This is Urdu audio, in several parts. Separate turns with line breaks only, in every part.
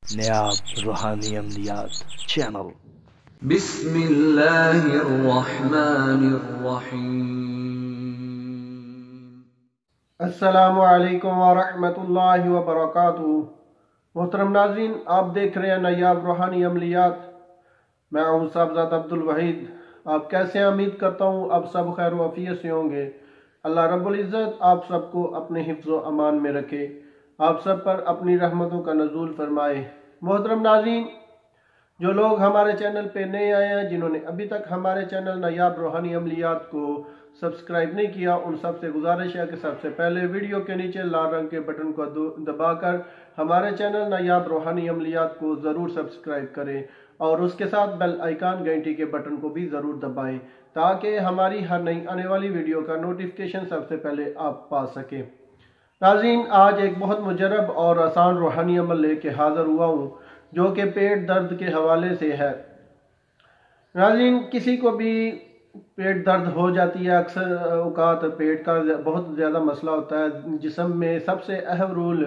نیاب روحانی عملیات چینل۔
بسم اللہ الرحمن الرحیم۔
السلام علیکم ورحمۃ اللہ وبرکاتہ۔ محترم ناظرین، آپ دیکھ رہے ہیں نیاب روحانی عملیات۔ میں ہوں صاحبزادہ عبدالوحید۔ آپ کیسے ہیں؟ امید کرتا ہوں آپ سب خیر و عافیت سے ہوں گے۔ اللہ رب العزت آپ سب کو اپنے حفظ و امان میں رکھے، آپ سب پر اپنی رحمتوں کا نزول فرمائے۔ محترم ناظرین، جو لوگ ہمارے چینل پہ نئے آئے ہیں، جنہوں نے ابھی تک ہمارے چینل نیاب روحانی عملیات کو سبسکرائب نہیں کیا، ان سب سے گزارش ہے کہ سب سے پہلے ویڈیو کے نیچے لال رنگ کے بٹن کو دبا کر ہمارے چینل نیاب روحانی عملیات کو ضرور سبسکرائب کریں، اور اس کے ساتھ بیل آئیکن گھنٹی کے بٹن کو بھی ضرور دبائیں تاکہ ہماری ہر نئی آنے والی ویڈیو کا نوٹیفیکیشن سب سے پہلے آپ پا سکیں۔ ناظرین، آج ایک بہت مجرب اور آسان روحانی عمل لے کے حاضر ہوا ہوں جو کہ پیٹ درد کے حوالے سے ہے۔ ناظرین، کسی کو بھی پیٹ درد ہو جاتی ہے، اکثر اوقات پیٹ کا بہت زیادہ مسئلہ ہوتا ہے۔ جسم میں سب سے اہم رول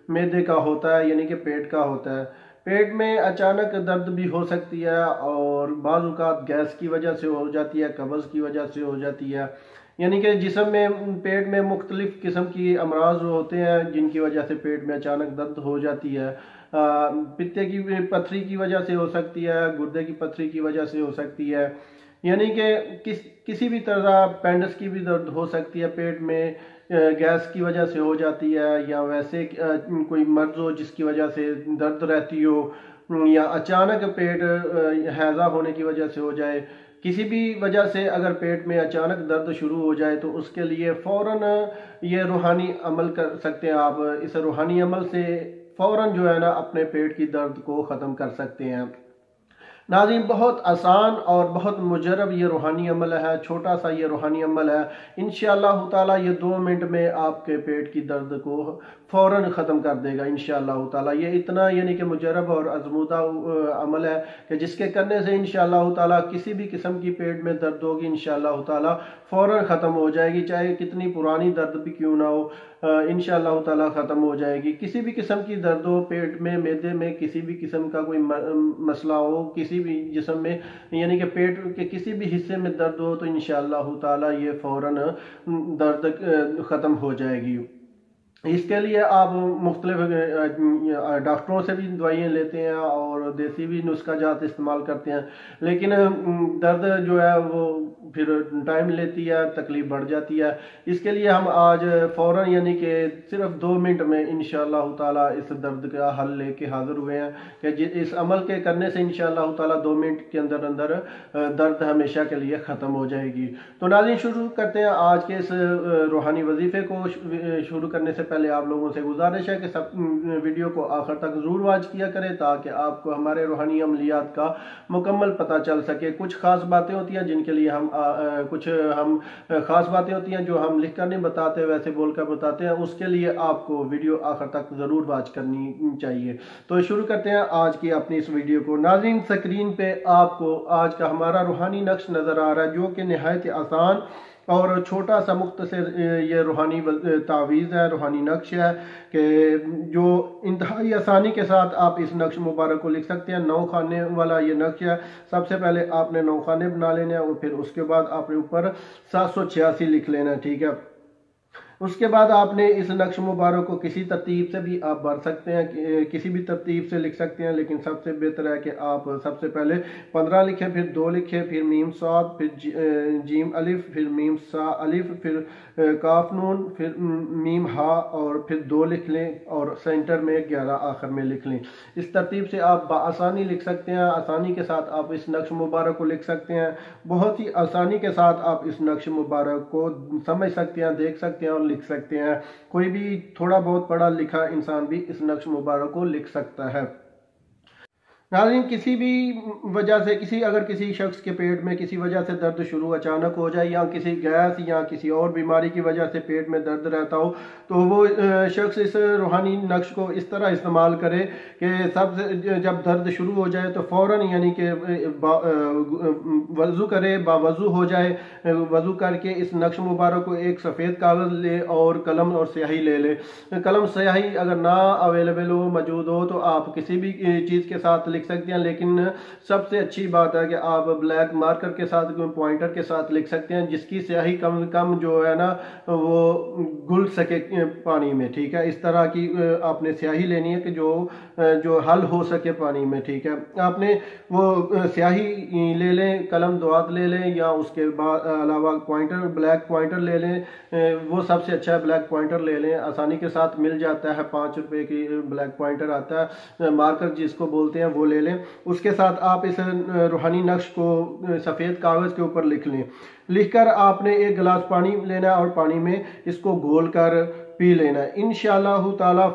معدے کا ہوتا ہے، یعنی کہ پیٹ کا ہوتا ہے۔ پیٹ میں اچانک درد بھی ہو سکتی ہے، اور بعض اوقات گیس کی وجہ سے ہو جاتی ہے، قبض کی وجہ سے ہو جاتی ہے، یعنی کہ جسم میں پیٹ میں مختلف قسم کی امراض ہوتے ہیں جن کی وجہ سے پیٹ میں اچانک درد ہو جاتی ہے۔ پتے کی پتھری کی وجہ سے ہو سکتی ہے، گردے کی پتھری کی وجہ سے ہو سکتی ہے، یعنی کہ کسی بھی طرح پینڈس کی بھی درد ہو سکتی ہے پیٹ میں، گیس کی وجہ سے ہو جاتی ہے، یا ویسے کوئی مرض ہو جس کی وجہ سے درد رہتی ہو، یا اچانک پیٹ ہیضہ ہونے کی وجہ سے ہو جائے۔ کسی بھی وجہ سے اگر پیٹ میں اچانک درد شروع ہو جائے تو اس کے لیے فوراً یہ روحانی عمل کر سکتے ہیں۔ آپ اس روحانی عمل سے فوراً جو ہے نا اپنے پیٹ کی درد کو ختم کر سکتے ہیں۔ ناظرین، بہت آسان اور بہت مجرب یہ روحانی عمل ہے، چھوٹا سا یہ روحانی عمل ہے۔ انشاءاللہ تعالیٰ یہ 2 منٹ میں آپ کے پیٹ کی درد کو فوراً ختم کر دے گا انشاءاللہ تعالیٰ۔ یہ اتنا یعنی کہ مجرب اور آزمودہ عمل ہے کہ جس کے کرنے سے انشاءاللہ تعالیٰ کسی بھی قسم کی پیٹ میں درد ہوگی انشاءاللہ تعالیٰ فوراً ختم ہو جائے گی، چاہے کتنی پرانی درد بھی کیوں نہ ہو، انشاءاللہ تعالیٰ ختم ہو جائے گی۔ کسی بھی قسم کی درد ہو پیٹ میں، معدے میں، کسی بھی قسم کا کوئی مسئلہ ہو کسی بھی جسم میں، یعنی کہ پیٹ کے کسی بھی حصے میں درد ہو تو انشاءاللہ تعالیٰ یہ فوراً درد ختم ہو جائے گی۔ اس کے لیے آپ مختلف ڈاکٹروں سے بھی دوائیں لیتے ہیں اور دیسی بھی نسخہ جات استعمال کرتے ہیں، لیکن درد جو ہے وہ پھر ٹائم لیتی ہے، تکلیف بڑھ جاتی ہے۔ اس کے لیے ہم آج فوراً یعنی کہ صرف 2 منٹ میں انشاءاللہ تعالیٰ اس درد کا حل لے کے حاضر ہوئے ہیں کہ اس عمل کے کرنے سے انشاءاللہ تعالیٰ 2 منٹ کے اندر اندر درد ہمیشہ کے لیے ختم ہو جائے گی۔ تو ناظرین، شروع کرتے ہیں آج کے اس روحانی وظیفے کو۔ شروع کرنے سے پہلے آپ لوگوں سے گزارش ہے کہ سب ویڈیو کو آخر تک ضرور واچ کیا کریں تاکہ آپ کو ہمارے روحانی عملیات کا مکمل پتہ چل سکے۔ کچھ خاص باتیں ہوتی ہیں جن کے لیے ہم خاص باتیں ہوتی ہیں جو ہم لکھ کر نہیں بتاتے، ویسے بول کر بتاتے ہیں، اس کے لیے آپ کو ویڈیو آخر تک ضرور واچ کرنی چاہیے۔ تو شروع کرتے ہیں آج کی اپنی اس ویڈیو کو۔ ناظرین، سکرین پہ آپ کو آج کا ہمارا روحانی نقش نظر آ رہا ہے جو کہ نہایت آسان اور چھوٹا سا مختصر یہ روحانی تعویذ ہے، روحانی نقش ہے کہ جو انتہائی آسانی کے ساتھ آپ اس نقش مبارک کو لکھ سکتے ہیں۔ 9 خانے والا یہ نقش ہے۔ سب سے پہلے آپ نے 9 خانے بنا لینے ہیں، اور پھر اس کے بعد آپ نے اوپر 786 لکھ لینا ہے، ٹھیک ہے۔ اس کے بعد آپ نے اس نقش مبارک کو کسی ترتیب سے بھی آپ بھر سکتے ہیں، کسی بھی ترتیب سے لکھ سکتے ہیں، لیکن سب سے بہتر ہے کہ آپ سب سے پہلے 15 لکھیں، پھر 2 لکھیں، پھر میم صاد، پھر جیم الف، پھر میم سا الف، پھر کاف نون، پھر میم ہا، اور پھر 2 لکھ لیں، اور سینٹر میں 11 آخر میں لکھ لیں۔ اس ترتیب سے آپ بآسانی لکھ سکتے ہیں، آسانی کے ساتھ آپ اس نقش مبارک کو لکھ سکتے ہیں، بہت ہی آسانی کے ساتھ آپ اس نقش مبارک کو سمجھ سکتے ہیں، دیکھ سکتے ہیں اور لکھ سکتے ہیں۔ کوئی بھی تھوڑا بہت پڑھا لکھا انسان بھی اس نقش مبارک کو لکھ سکتا ہے۔ ناظرین کسی بھی وجہ سے اگر کسی شخص کے پیٹ میں کسی وجہ سے درد شروع اچانک ہو جائے یا کسی گیس یا کسی اور بیماری کی وجہ سے پیٹ میں درد رہتا ہو تو وہ شخص اس روحانی نقش کو اس طرح استعمال کرے کہ جب درد شروع ہو جائے تو فوراً یعنی کہ وضو کرے، باوضو ہو جائے، وضو کر کے اس نقش مبارک کو ایک سفید کاغذ لے اور قلم اور سیاہی لے لے۔ قلم سیاہی اگر نہ اویلیبل ہو، موجود ہو تو آپ کسی بھی چیز کے ساتھ لکھ سکتے ہیں، لیکن سب سے اچھی بات ہے کہ آپ بلیک مارکر کے ساتھ پوائنٹر کے ساتھ لکھ سکتے ہیں، جس کی سیاہی کم جو ہے نا وہ گل سکے پانی میں، ٹھیک ہے۔ اس طرح کی آپ نے سیاہی لینی ہے کہ جو حل ہو سکے پانی میں، ٹھیک ہے۔ آپ نے وہ سیاہی لے لیں، قلم دوات لے لیں یا اس کے بعد علاوہ بلیک پوائنٹر لے لیں، وہ سب سے اچھا ہے، بلیک پوائنٹر لے لیں، آسانی کے ساتھ مل جاتا ہے، 5 روپے کی بلیک پوائنٹر آتا ہے، مارکر جس کو بولتے ہیں وہ لے لیں۔ اس کے ساتھ آپ اس روحانی نقش کو سفید کاغذ کے اوپر لکھ لیں، لکھ کر آپ نے ایک گلاس پانی لینا ہے اور پانی میں اس کو گھول کر پی لینا ہے۔ انشاءاللہ تعالی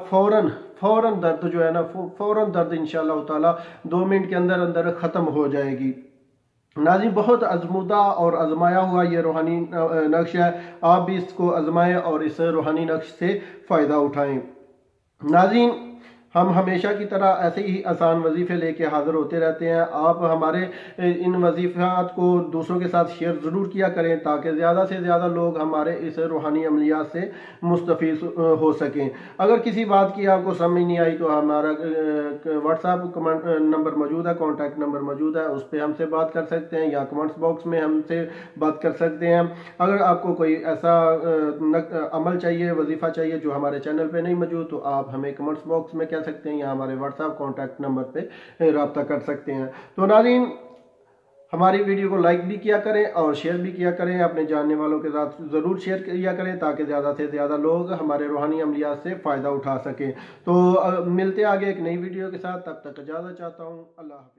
فوراً درد جو ہے نا فوراً درد انشاءاللہ تعالی 2 منٹ کے اندر ختم ہو جائے گی۔ ناظرین بہت آزمودہ اور آزمایا ہوا یہ روحانی نقش ہے، آپ بھی اس کو آزمائیں اور اس روحانی نقش سے فائدہ اٹھائیں۔ ناظرین ہم ہمیشہ کی طرح ایسے ہی آسان وظیفے لے کے حاضر ہوتے رہتے ہیں، آپ ہمارے ان وظیفات کو دوسروں کے ساتھ شیئر ضرور کیا کریں تاکہ زیادہ سے زیادہ لوگ ہمارے اس روحانی عملیات سے مستفید ہو سکیں۔ اگر کسی بات کی آپ کو سمجھ نہیں آئی تو ہمارا واٹس ایپ نمبر موجود ہے، کانٹیکٹ نمبر موجود ہے، اس پہ ہم سے بات کر سکتے ہیں یا کمنٹس باکس میں ہم سے بات کر سکتے ہیں۔ اگر آپ کو کوئی ایسا عمل چاہیے، وظیفہ چاہیے جو ہمارے چینل پہ نہیں موجود تو آپ ہمیں کمنٹس باکس میں کہہ سکتے ہیں یا ہمارے واٹس ایپ کانٹیکٹ نمبر پہ رابطہ کر سکتے ہیں۔ تو ناظرین ہماری ویڈیو کو لائک بھی کیا کریں اور شیئر بھی کیا کریں، اپنے جاننے والوں کے ساتھ ضرور شیئر کیا کریں تاکہ زیادہ سے زیادہ لوگ ہمارے روحانی عملیات سے فائدہ اٹھا سکیں۔ تو ملتے آگے ایک نئی ویڈیو کے ساتھ، تب تک اجازت چاہتا ہوں، اللہ حافظ۔